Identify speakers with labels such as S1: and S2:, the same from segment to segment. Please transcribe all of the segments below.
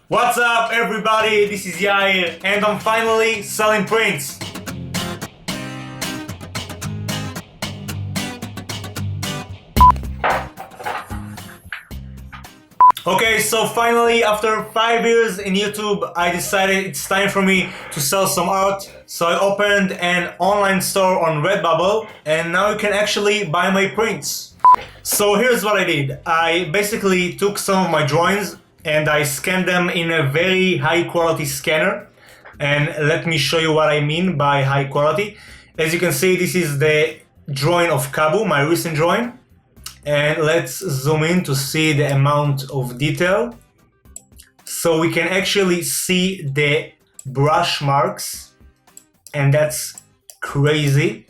S1: What's up everybody, this is Yair and I'm finally selling prints. Okay, so finally after 5 years in YouTube, I decided it's time for me to sell some art. So I opened an online store on Redbubble and now you can actually buy my prints. So here's what I did. I basically took some of my drawings and I scanned them in a very high quality scanner. And let me show you what I mean by high quality. As you can see, this is the drawing of Kabu, my recent drawing. And let's zoom in to see the amount of detail. So we can actually see the brush marks, and that's crazy.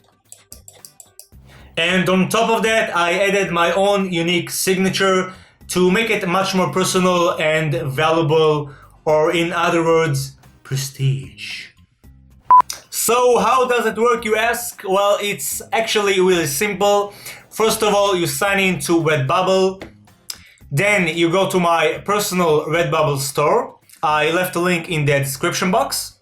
S1: And on top of that, I added my own unique signature to make it much more personal and valuable, or in other words, prestige. So how does it work, you ask? Well, it's actually really simple. First of all, you sign in to Redbubble. Then you go to my personal Redbubble store. I left a link in the description box.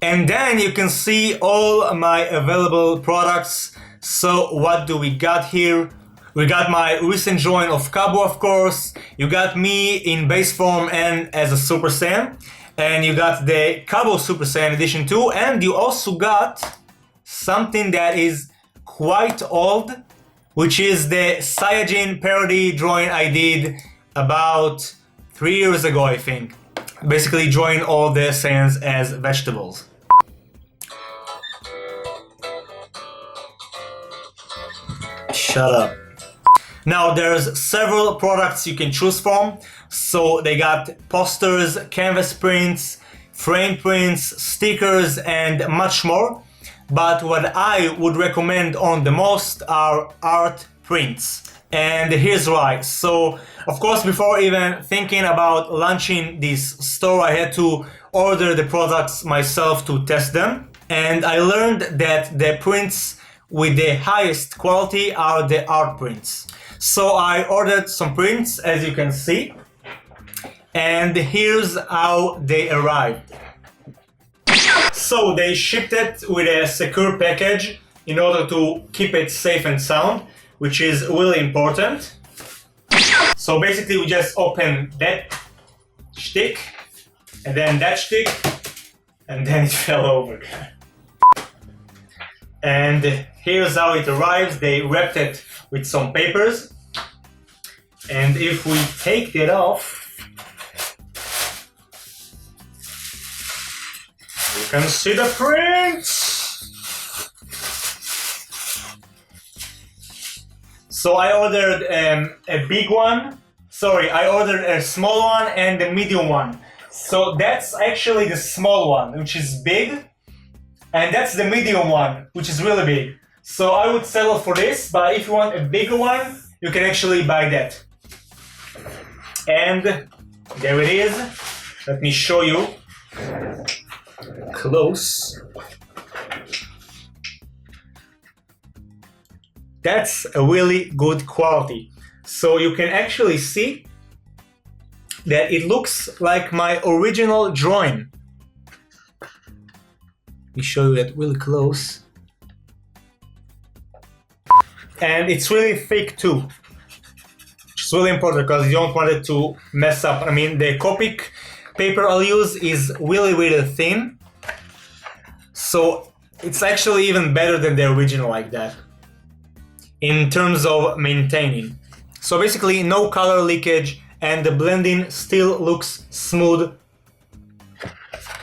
S1: And then you can see all my available products. So what do we got here? We got my recent drawing of Kabu, of course. You got me in base form and as a Super Saiyan. And you got the Kabu Super Saiyan Edition 2. And you also got something that is quite old, which is the Saiyajin parody drawing I did about 3 years ago, I think. Basically drawing all the Saiyans as vegetables. Shut up. Now there's several products you can choose from. So they got posters, canvas prints, frame prints, stickers, and much more. But what I would recommend on the most are art prints. And here's why. So, of course, before even thinking about launching this store, I had to order the products myself to test them. And I learned that the prints with the highest quality are the art prints. So I ordered some prints, as you can see. And here's how they arrived. So they shipped it with a secure package in order to keep it safe and sound, which is really important. So basically we just open that stick and then that stick and then it fell over. And here's how it arrives. They wrapped it with some papers. And if we take that off, you can see the prints! So I ordered a big one. Sorry, I ordered a small one and a medium one. So that's actually the small one, which is big. And that's the medium one, which is really big. So I would settle for this, but if you want a bigger one, you can actually buy that. And there it is. Let me show you close. That's a really good quality. So you can actually see that it looks like my original drawing. Let me show you that really close. And it's really thick too. It's really important because you don't want it to mess up. I mean, the Copic paper I'll use is really thin. So it's actually even better than the original like that in terms of maintaining. So basically no color leakage and the blending still looks smooth.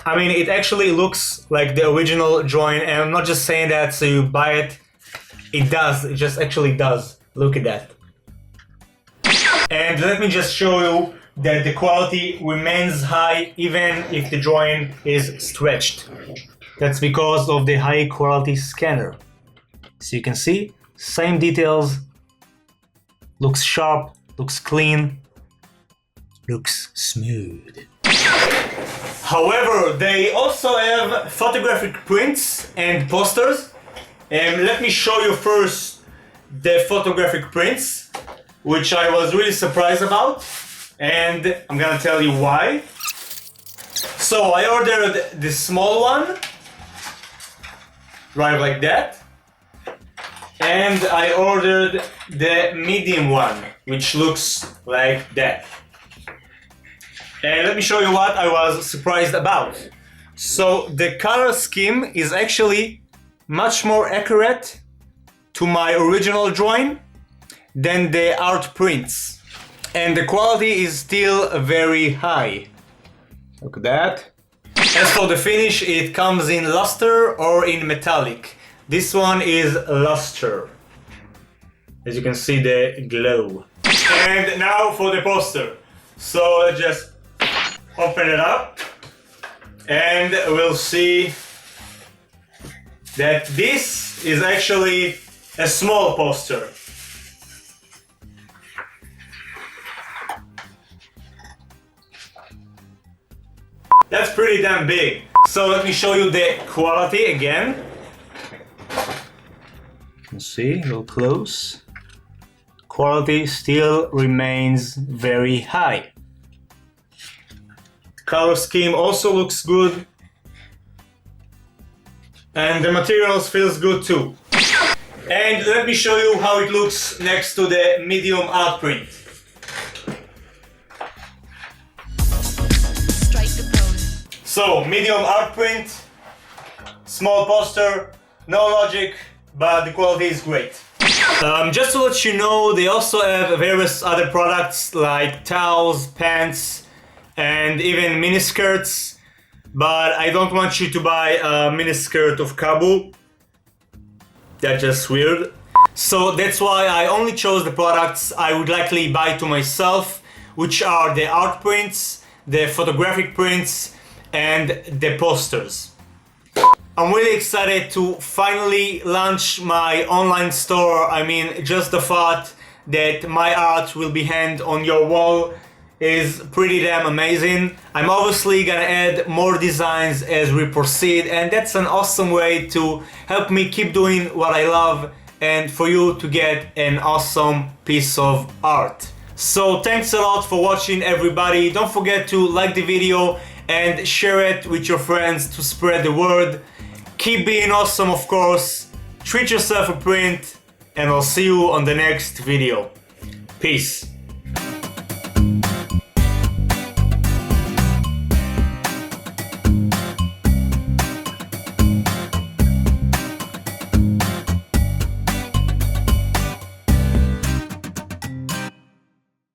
S1: I mean, it actually looks like the original drawing, and I'm not just saying that so you buy it. It does, it just actually does. Look at that. And let me just show you that the quality remains high even if the drawing is stretched. That's because of the high quality scanner. So you can see, same details, looks sharp, looks clean, looks smooth. However, they also have photographic prints and posters. Let me show you first the photographic prints, which I was really surprised about, and I'm gonna tell you why. So I ordered the small one, right like that, and I ordered the medium one, which looks like that. And let me show you what I was surprised about. So the color scheme is actually much more accurate to my original drawing than the art prints. And the quality is still very high. Look at that. As for the finish, it comes in luster or in metallic. This one is luster. As you can see, the glow. And now for the poster. So let's just open it up. And we'll see that this is actually a small poster. That's pretty damn big. So let me show you the quality again. Let's see, a little close. Quality still remains very high. Color scheme also looks good. And the materials feels good too. And let me show you how it looks next to the medium art print. So, medium art print, small poster, no logic, but the quality is great. Just to let you know, they also have various other products like towels, pants, and even miniskirts. But I don't want you to buy a miniskirt of Kabul. That's just weird. So that's why I only chose the products I would likely buy to myself, which are the art prints, the photographic prints, and the posters. I'm really excited to finally launch my online store. I mean, just the thought that my art will be hanged on your wall is pretty damn amazing. I'm obviously gonna add more designs as we proceed, and that's an awesome way to help me keep doing what I love and for you to get an awesome piece of art. So thanks a lot for watching, everybody. Don't forget to like the video and share it with your friends to spread the word. Keep being awesome, of course. Treat yourself a print, and I'll see you on the next video. Peace.